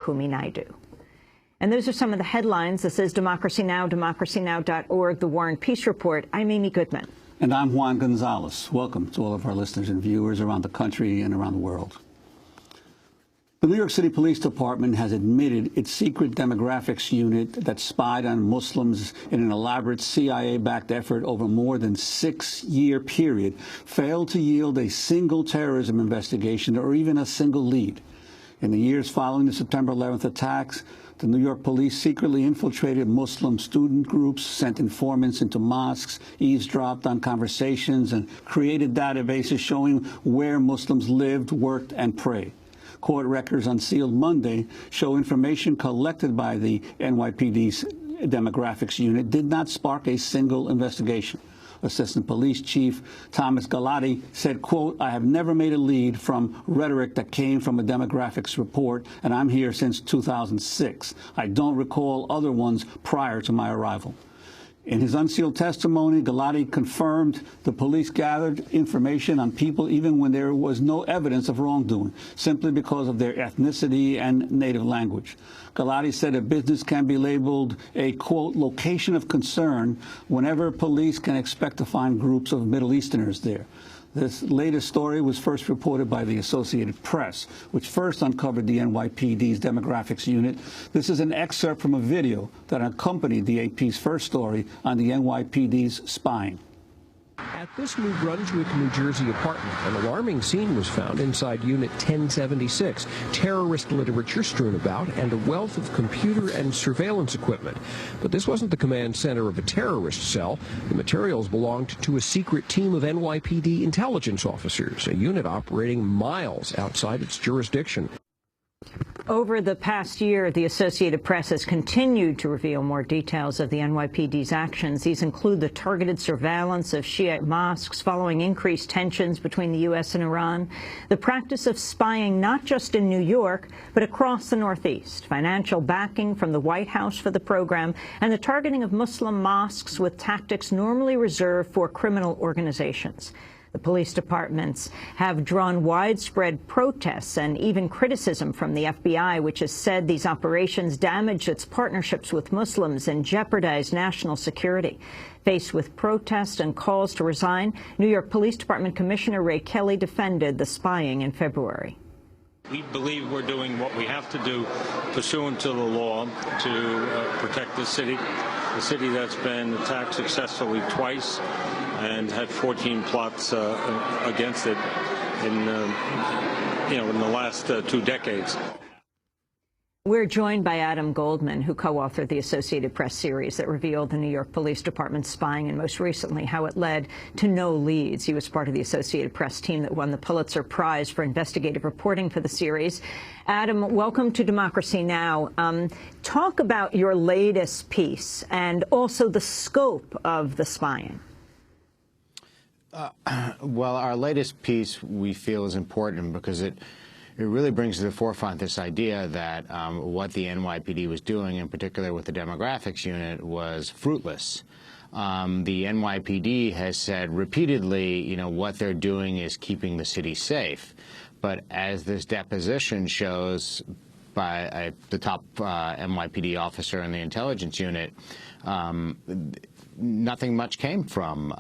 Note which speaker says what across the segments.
Speaker 1: Kumi Naidoo. And those are some of the headlines. This is Democracy Now!, democracynow.org, The War and Peace Report. I'm Amy Goodman.
Speaker 2: And I'm Juan Gonzalez. Welcome to all of our listeners and viewers around the country and around the world. The New York City Police Department has admitted its secret demographics unit that spied on Muslims in an elaborate CIA-backed effort over more than 6-year period failed to yield a single terrorism investigation or even a single lead. In the years following the September 11th attacks, the New York police secretly infiltrated Muslim student groups, sent informants into mosques, eavesdropped on conversations, and created databases showing where Muslims lived, worked, and prayed. Court records unsealed Monday show information collected by the NYPD's demographics unit did not spark a single investigation. Assistant Police Chief Thomas Galati said, quote, "I have never made a lead from rhetoric that came from a demographics report, and I'm here since 2006. I don't recall other ones prior to my arrival." In his unsealed testimony, Galati confirmed the police gathered information on people even when there was no evidence of wrongdoing, simply because of their ethnicity and native language. Galati said a business can be labeled a, quote, "location of concern" whenever police can expect to find groups of Middle Easterners there. This latest story was first reported by the Associated Press, which first uncovered the NYPD's demographics unit. This is an excerpt from a video that accompanied the AP's first story on the NYPD's spying.
Speaker 3: At this New Brunswick, New Jersey apartment, an alarming scene was found inside Unit 1076, terrorist literature strewn about, and a wealth of computer and surveillance equipment. But this wasn't the command center of a terrorist cell. The materials belonged to a secret team of NYPD intelligence officers, a unit operating miles outside its jurisdiction.
Speaker 1: Over the past year, the Associated Press has continued to reveal more details of the NYPD's actions. These include the targeted surveillance of Shiite mosques following increased tensions between the U.S. and Iran, the practice of spying not just in New York, but across the Northeast, financial backing from the White House for the program, and the targeting of Muslim mosques with tactics normally reserved for criminal organizations. The police departments have drawn widespread protests and even criticism from the FBI, which has said these operations damage its partnerships with Muslims and jeopardize national security. Faced with protests and calls to resign, New York Police Department Commissioner Ray Kelly defended the spying in February.
Speaker 4: We believe we're doing what we have to do pursuant to the law to protect the city that's been attacked successfully twice and had 14 plots against it in the last 2 decades.
Speaker 1: We're joined by Adam Goldman, who co-authored the Associated Press series that revealed the New York Police Department's spying and most recently how it led to no leads. He was part of the Associated Press team that won the Pulitzer Prize for investigative reporting for the series. Adam, welcome to Democracy Now! Talk about your latest piece and also the scope of the spying.
Speaker 5: Well, our latest piece we feel is important because it really brings to the forefront this idea that what the NYPD was doing, in particular with the demographics unit, was fruitless. The NYPD has said repeatedly, what they're doing is keeping the city safe. But as this deposition shows by the top NYPD officer in the intelligence unit, nothing much came from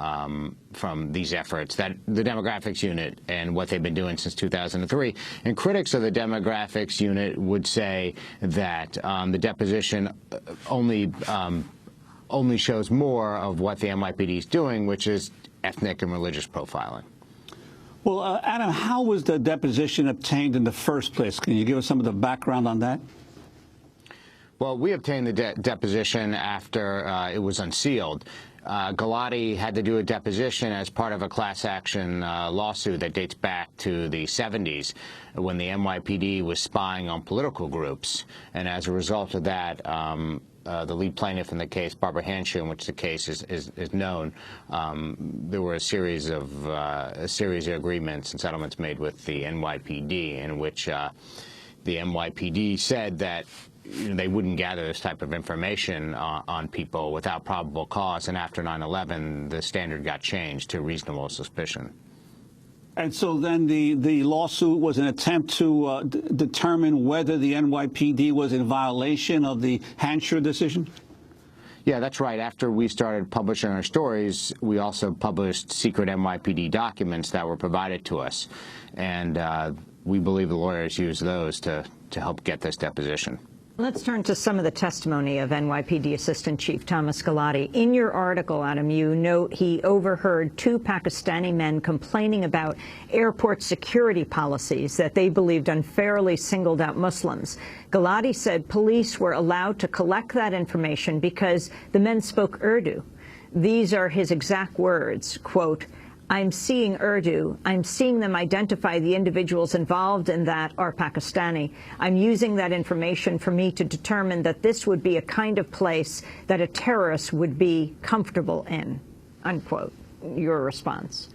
Speaker 5: these efforts, that the demographics unit and what they've been doing since 2003. And critics of the demographics unit would say that the deposition only shows more of what the NYPD is doing, which is ethnic and religious profiling.
Speaker 2: Well, Adam, how was the deposition obtained in the first place? Can you give us some of the background on that?
Speaker 5: Well, we obtained the deposition after it was unsealed. Galati had to do a deposition as part of a class action lawsuit that dates back to the 70s when the NYPD was spying on political groups. And as a result of that, the lead plaintiff in the case, Barbara Hanshaw, in which the case is known, there were a series of agreements and settlements made with the NYPD in which the NYPD said that they wouldn't gather this type of information on people without probable cause, and after 9/11, the standard got changed to reasonable suspicion.
Speaker 2: And so then the lawsuit was an attempt to determine whether the NYPD was in violation of the Hansher decision?
Speaker 5: Yeah, that's right. After we started publishing our stories, we also published secret NYPD documents that were provided to us. And we believe the lawyers used those to help get this deposition.
Speaker 1: Let's turn to some of the testimony of NYPD Assistant Chief Thomas Galati. In your article, Adam, you note he overheard two Pakistani men complaining about airport security policies that they believed unfairly singled out Muslims. Galati said police were allowed to collect that information because the men spoke Urdu. These are his exact words, quote, "I'm seeing Urdu. I'm seeing them identify the individuals involved in that are Pakistani. I'm using that information for me to determine that this would be a kind of place that a terrorist would be comfortable in," unquote. Your response?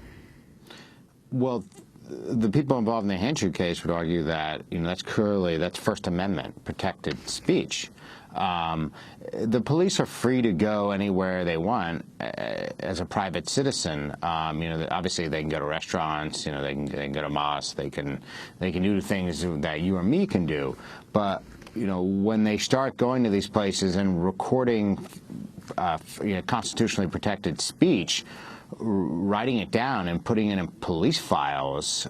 Speaker 5: Well, the people involved in the Hansher case would argue that, that's First Amendment protected speech. The police are free to go anywhere they want as a private citizen. Obviously they can go to restaurants, they can go to mosques, they can do things that you or me can do. But when they start going to these places and recording constitutionally protected speech, writing it down and putting it in police files,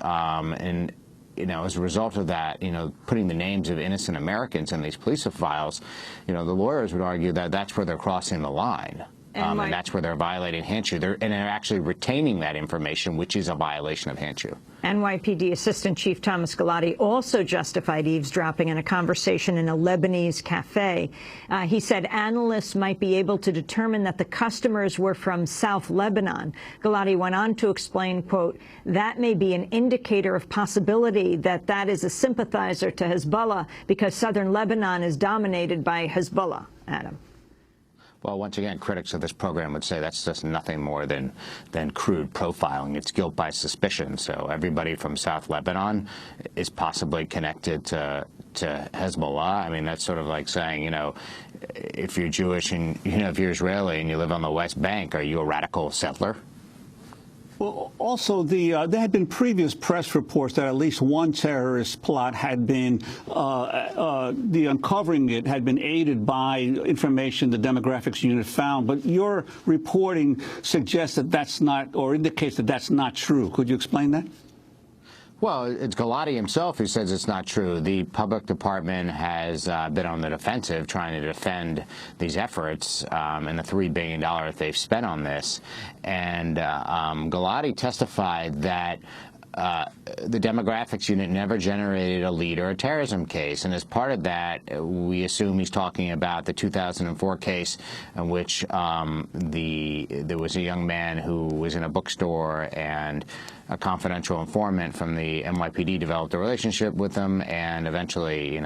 Speaker 5: as a result of that, putting the names of innocent Americans in these police files, the lawyers would argue that that's where they're crossing the line. And that's where they're violating Hansher. They're actually retaining that information, which is a violation of Hansher.
Speaker 1: NYPD Assistant Chief Thomas Galati also justified eavesdropping in a conversation in a Lebanese cafe. He said analysts might be able to determine that the customers were from South Lebanon. Galati went on to explain, quote, "That may be an indicator of possibility that that is a sympathizer to Hezbollah because southern Lebanon is dominated by Hezbollah." Adam.
Speaker 5: Well, once again, critics of this program would say that's just nothing more than crude profiling. It's guilt by suspicion. So everybody from South Lebanon is possibly connected to Hezbollah. I mean, that's sort of like saying, if you're Jewish and, if you're Israeli and you live on the West Bank, are you a radical settler?
Speaker 2: Well, also, there had been previous press reports that at least one terrorist plot had been, the uncovering it had been aided by information the demographics unit found. But your reporting suggests that that's not, or indicates that that's not true. Could you explain that?
Speaker 5: Well, it's Galati himself who says it's not true. The public department has been on the defensive trying to defend these efforts and the $3 billion that they've spent on this. And Galati testified that the demographics unit never generated a lead or a terrorism case. And as part of that, we assume he's talking about the 2004 case in which there was a young man who was in a bookstore and a confidential informant from the NYPD developed a relationship with him, and eventually, it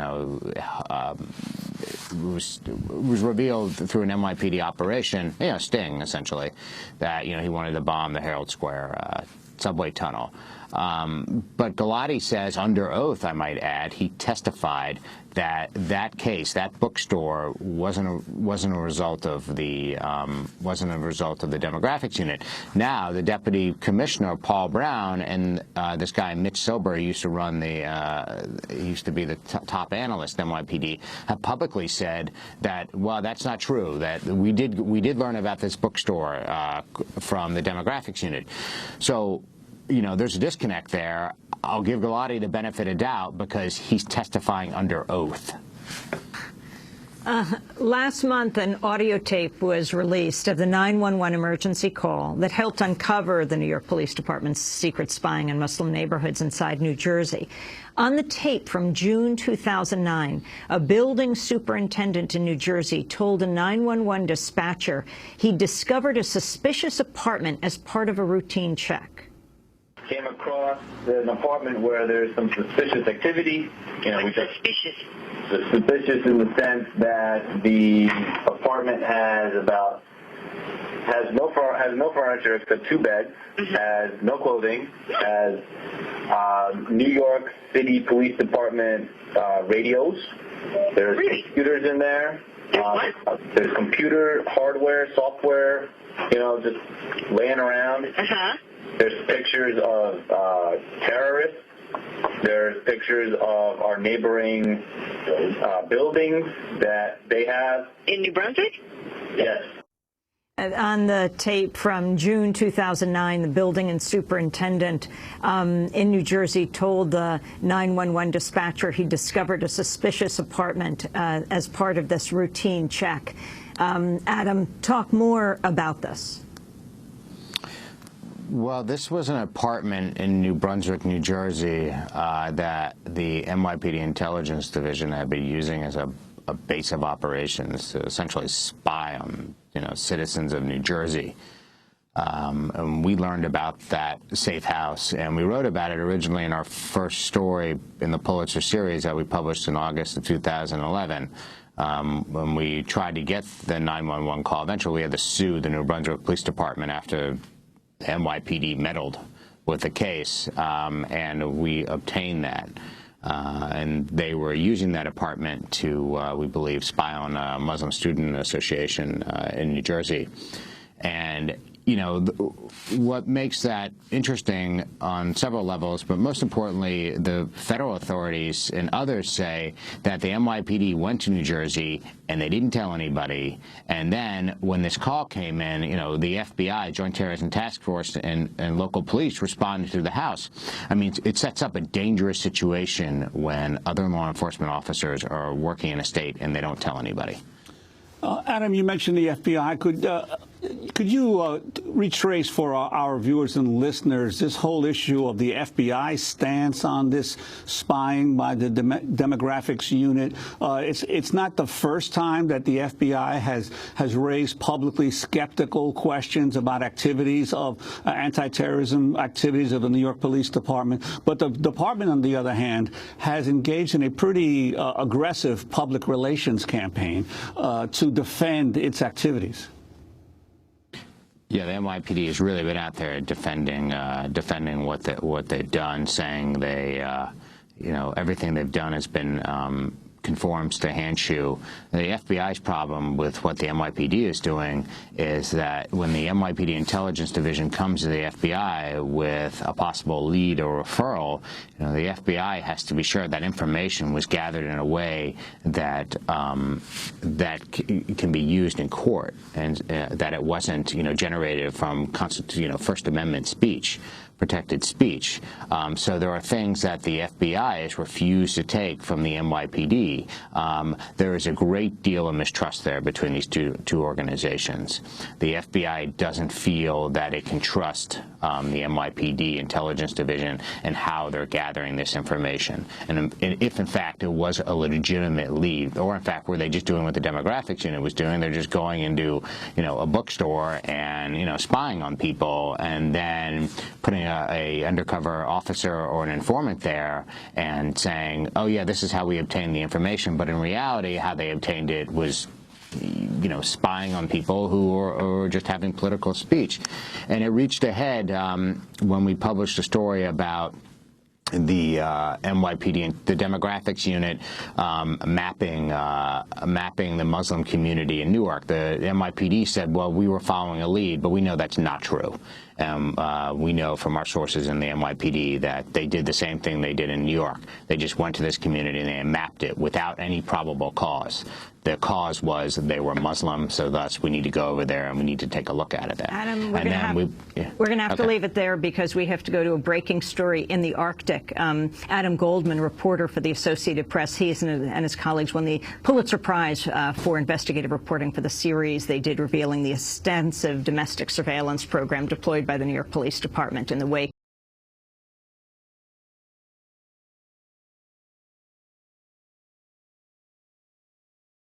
Speaker 5: was revealed through an NYPD operation, sting, essentially, that, he wanted to bomb the Herald Square subway tunnel. But Galati says, under oath, I might add, he testified that that case, that bookstore, wasn't a result of the demographics unit. Now, the deputy commissioner Paul Brown and this guy Mitch Silber used to run used to be the top analyst at NYPD, have publicly said that, well, that's not true. That we did learn about this bookstore from the demographics unit. So, there's a disconnect there. I'll give Galati the benefit of doubt because he's testifying under oath.
Speaker 1: Last month, an audio tape was released of the 911 emergency call that helped uncover the New York Police Department's secret spying in Muslim neighborhoods inside New Jersey. On the tape from June 2009, a building superintendent in New Jersey told a 911 dispatcher he discovered a suspicious apartment as part of a routine check.
Speaker 6: Came across an apartment where there's some suspicious activity. Suspicious in the sense that the apartment has no furniture except 2 beds, has no clothing, has New York City Police Department radios. There's computers in there. There's computer hardware, software, just laying around. There's pictures of terrorists. There's pictures of our neighboring buildings that they have.
Speaker 7: In New Brunswick?
Speaker 6: Yes.
Speaker 1: On the tape from June 2009, the building and superintendent in New Jersey told the 911 dispatcher he discovered a suspicious apartment as part of this routine check. Adam, talk more about this.
Speaker 5: Well, this was an apartment in New Brunswick, New Jersey, that the NYPD Intelligence Division had been using as a base of operations to essentially spy on, citizens of New Jersey. And we learned about that safe house, and we wrote about it originally in our first story in the Pulitzer series that we published in August of 2011. When we tried to get the 911 call, eventually we had to sue the New Brunswick Police Department after the NYPD meddled with the case, and we obtained that. And they were using that apartment to, we believe, spy on a Muslim Student Association in New Jersey. And, what makes that interesting on several levels, but most importantly, the federal authorities and others say that the NYPD went to New Jersey and they didn't tell anybody. And then when this call came in, the FBI, Joint Terrorism Task Force, and local police responded to the house. I mean, it sets up a dangerous situation when other law enforcement officers are working in a state and they don't tell anybody.
Speaker 2: Adam, you mentioned the FBI. Could you retrace for our viewers and listeners this whole issue of the FBI stance on this spying by the demographics unit? It's not the first time that the FBI has raised publicly skeptical questions about activities of anti-terrorism activities of the New York Police Department. But the department, on the other hand, has engaged in a pretty aggressive public relations campaign to defend its activities.
Speaker 5: Yeah, the NYPD has really been out there defending what they've done, saying they, everything they've done has been conforms to Hanshu. The FBI's problem with what the NYPD is doing is that when the NYPD Intelligence Division comes to the FBI with a possible lead or referral, the FBI has to be sure that information was gathered in a way that can be used in court, and that it wasn't generated from First Amendment speech, protected speech. So there are things that the FBI has refused to take from the NYPD. There is a great deal of mistrust there between these two organizations. The FBI doesn't feel that it can trust the NYPD Intelligence Division and how they're gathering this information. And if, in fact, it was a legitimate lead, or, in fact, were they just doing what the demographics unit was doing? They're just going into, a bookstore and, spying on people, and then putting a undercover officer or an informant there and saying, oh, yeah, this is how we obtained the information. But in reality, how they obtained it was spying on people who are just having political speech. And it reached a head when we published a story about the NYPD, the demographics unit, mapping the Muslim community in Newark. The NYPD said, well, we were following a lead, but we know that's not true. We know from our sources in the NYPD that they did the same thing they did in New York. They just went to this community and they mapped it without any probable cause. The cause was they were Muslim, so thus we need to go over there and we need to take a look at it.
Speaker 1: Adam, we're going to have to leave it there because we have to go to a breaking story in the Arctic. Adam Goldman, reporter for the Associated Press, he and his colleagues won the Pulitzer Prize for investigative reporting for the series they did revealing the extensive domestic surveillance program deployed by the New York Police Department in the wake